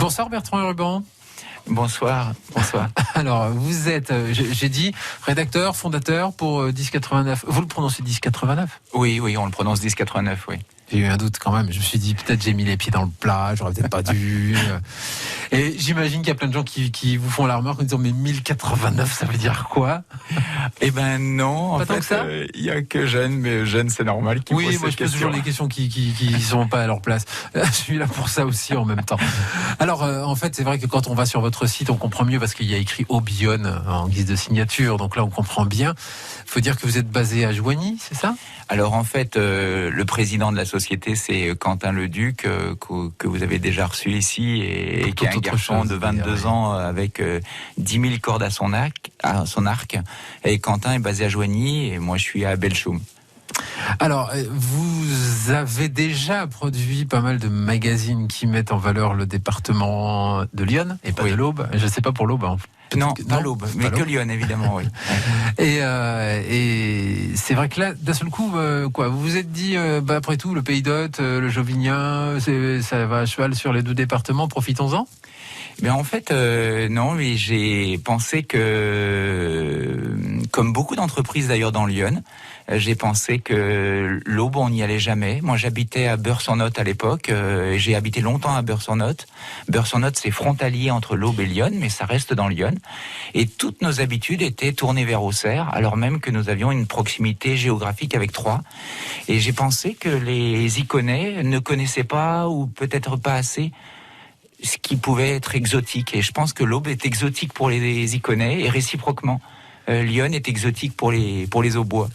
Bonsoir Bertrand Urban. Bonsoir. Alors, vous êtes, j'ai dit, rédacteur, fondateur pour 1089. Vous le prononcez 1089 ? Oui, on le prononce 1089, oui. J'ai eu un doute quand même. Je me suis dit, peut-être j'ai mis les pieds dans le plat, j'aurais peut-être pas dû. Et j'imagine qu'il y a plein de gens qui vous font la remarque en disant, mais 1089, ça veut dire quoi ? Eh ben non, en fait, il y a que Jeanne, mais Jeanne, c'est normal. Oui, moi je pose toujours les questions qui sont pas à leur place. Je suis là pour ça aussi en même temps. Alors, en fait, c'est vrai que quand on va sur votre site, on comprend mieux parce qu'il y a écrit Aubyonne en guise de signature. Donc là, on comprend bien. Il faut dire que vous êtes basé à Joigny, c'est ça ? Alors en fait, le président de la société, c'est Quentin Leduc, que vous avez déjà reçu ici, et qui est un garçon de 22 ans avec 10 000 cordes à son arc. Et Quentin est basé à Joigny, et moi je suis à Bellechoum. Alors, vous avez déjà produit pas mal de magazines qui mettent en valeur le département de l'Yonne, et pas de l'Aube. Je ne sais pas pour l'Aube. Hein. Non, pas l'Aube, mais que Lyon, évidemment, oui. Et c'est vrai que là, d'un seul coup, vous vous êtes dit, après tout, le Pays d'Hôte, le Jovinien, ça va à cheval sur les deux départements, profitons-en ? Mais en fait, non, mais j'ai pensé que, comme beaucoup d'entreprises d'ailleurs dans Lyon, j'ai pensé que l'Aube, on n'y allait jamais. Moi, j'habitais à Beure-sur-Note à l'époque. J'ai habité longtemps à Beure-sur-Note. Beure-sur-Note, c'est frontalier entre l'Aube et Lyon, mais ça reste dans Lyon. Et toutes nos habitudes étaient tournées vers Auxerre, alors même que nous avions une proximité géographique avec Troyes. Et j'ai pensé que les Iconais ne connaissaient pas, ou peut-être pas assez, ce qui pouvait être exotique. Et je pense que l'Aube est exotique pour les Iconais, et réciproquement. Lyon est exotique pour les Aubois.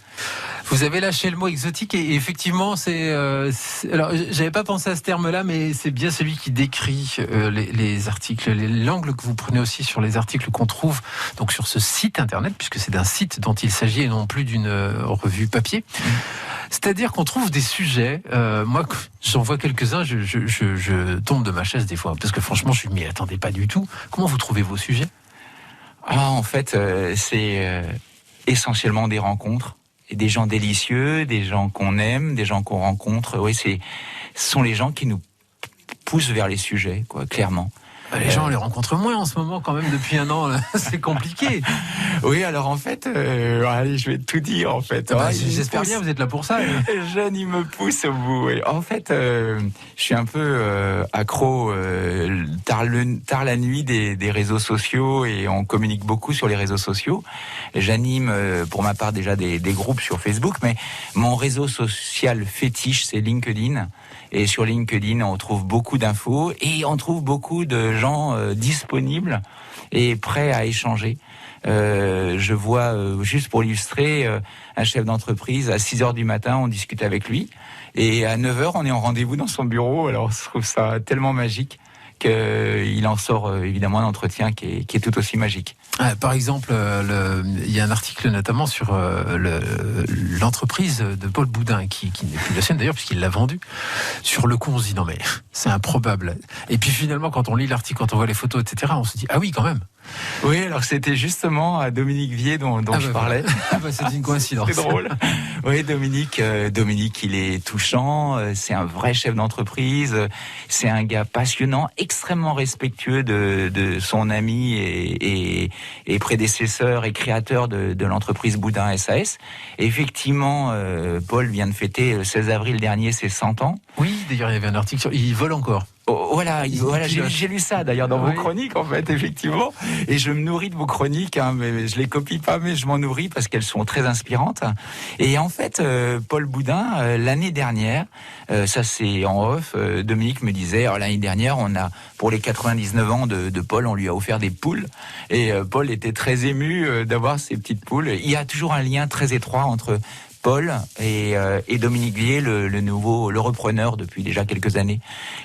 Vous avez lâché le mot exotique et effectivement, alors j'avais pas pensé à ce terme-là, mais c'est bien celui qui décrit les articles, l'angle que vous prenez aussi sur les articles qu'on trouve donc sur ce site internet, puisque c'est d'un site dont il s'agit et non plus d'une revue papier. C'est-à-dire qu'on trouve des sujets. Moi, j'en vois quelques-uns, je tombe de ma chaise des fois, parce que franchement, je m'y attendais pas du tout. Comment vous trouvez vos sujets ? En fait, c'est essentiellement des rencontres, et des gens délicieux, des gens qu'on aime, des gens qu'on rencontre. Oui, ce sont les gens qui nous poussent vers les sujets, quoi, clairement. Les gens, on les rencontre moins en ce moment quand même depuis un an, là. C'est compliqué. Oui, alors en fait, allez, je vais tout dire en fait. J'espère bien, vous êtes là pour ça. Jeanne, il me pousse au bout. Oui. En fait, je suis un peu accro tard la nuit des réseaux sociaux, et on communique beaucoup sur les réseaux sociaux. J'anime pour ma part déjà des groupes sur Facebook, mais mon réseau social fétiche, c'est LinkedIn. Et sur LinkedIn, on trouve beaucoup d'infos et on trouve beaucoup de gens disponibles et prêts à échanger. Je vois, juste pour illustrer, un chef d'entreprise, à 6h du matin, on discute avec lui. Et à 9h, on est en rendez-vous dans son bureau. Alors, je trouve ça tellement magique qu'il en sort évidemment un entretien qui est tout aussi magique. Par exemple, il y a un article notamment sur l'entreprise de Paul Boudin, qui n'est plus la sienne d'ailleurs puisqu'il l'a vendue. Sur Le Con, on se dit non mais c'est improbable. Et puis finalement, quand on lit l'article, quand on voit les photos, etc., on se dit ah oui quand même. Oui, alors c'était justement à Dominique Vier dont je parlais. C'est une coïncidence. C'est drôle. Oui, Dominique, il est touchant. C'est un vrai chef d'entreprise. C'est un gars passionnant, extrêmement respectueux de son ami et prédécesseur et créateur de l'entreprise Boudin SAS. Et effectivement, Paul vient de fêter le 16 avril dernier ses 100 ans. Oui, d'ailleurs, il y avait un article sur... Il vole encore. Voilà, j'ai lu ça d'ailleurs dans vos chroniques en fait, effectivement. Et je me nourris de vos chroniques, mais je les copie pas, mais je m'en nourris parce qu'elles sont très inspirantes. Et en fait, Paul Boudin, l'année dernière, ça c'est en off, Dominique me disait, l'année dernière, pour les 99 ans de Paul, on lui a offert des poules. Et Paul était très ému d'avoir ces petites poules. Il y a toujours un lien très étroit entre Paul et Dominique Vier, le repreneur depuis déjà quelques années.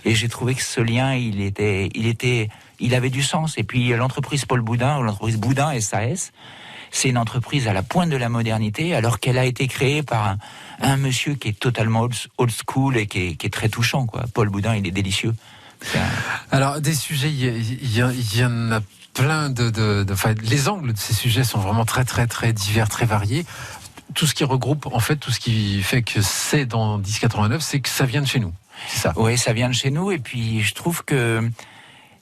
Et j'ai trouvé que ce lien, il avait du sens. Et puis l'entreprise Paul Boudin, l'entreprise Boudin SAS, c'est une entreprise à la pointe de la modernité, alors qu'elle a été créée par un monsieur qui est totalement old school et qui est très touchant, quoi. Paul Boudin, il est délicieux. Alors des sujets, il y en a plein les angles de ces sujets sont vraiment très très très divers, très variés. Tout ce qui regroupe, en fait, tout ce qui fait que c'est dans 1089, c'est que ça vient de chez nous. C'est ça. Oui, ça vient de chez nous. Et puis, je trouve que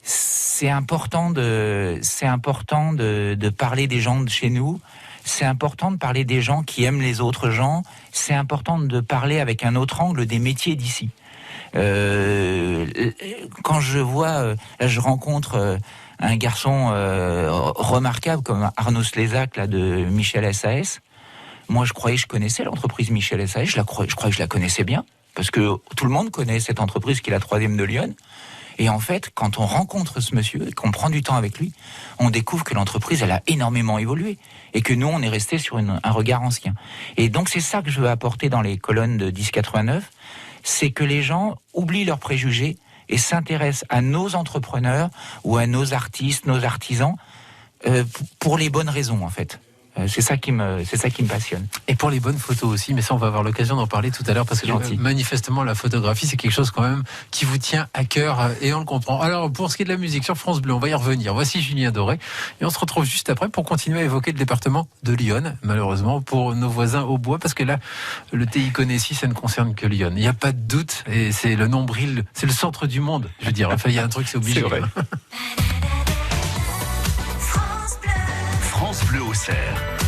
c'est important de parler des gens de chez nous. C'est important de parler des gens qui aiment les autres gens. C'est important de parler avec un autre angle des métiers d'ici. Quand je vois, là, je rencontre un garçon remarquable comme Arnaud Slézac là, de Michel SAS. Moi, je croyais que je connaissais l'entreprise Michel SAS. Je croyais que je la connaissais bien. Parce que tout le monde connaît cette entreprise qui est la 3e de Lyon. Et en fait, quand on rencontre ce monsieur et qu'on prend du temps avec lui, on découvre que l'entreprise, elle a énormément évolué. Et que nous, on est resté sur un regard ancien. Et donc, c'est ça que je veux apporter dans les colonnes de 1089. C'est que les gens oublient leurs préjugés et s'intéressent à nos entrepreneurs ou à nos artistes, nos artisans, pour les bonnes raisons, en fait. C'est ça qui me passionne. Et pour les bonnes photos aussi, mais ça on va avoir l'occasion d'en parler tout à l'heure parce que manifestement la photographie c'est quelque chose quand même qui vous tient à cœur et on le comprend. Alors pour ce qui est de la musique sur France Bleu, on va y revenir. Voici Julien Doré et on se retrouve juste après pour continuer à évoquer le département de Lyon, malheureusement pour nos voisins au bois parce que là le TI-Connessis ça ne concerne que Lyon. Il n'y a pas de doute et c'est le nombril, c'est le centre du monde, je veux dire. Enfin il y a un truc c'est obligé. C'est vrai. France Bleu Auxerre.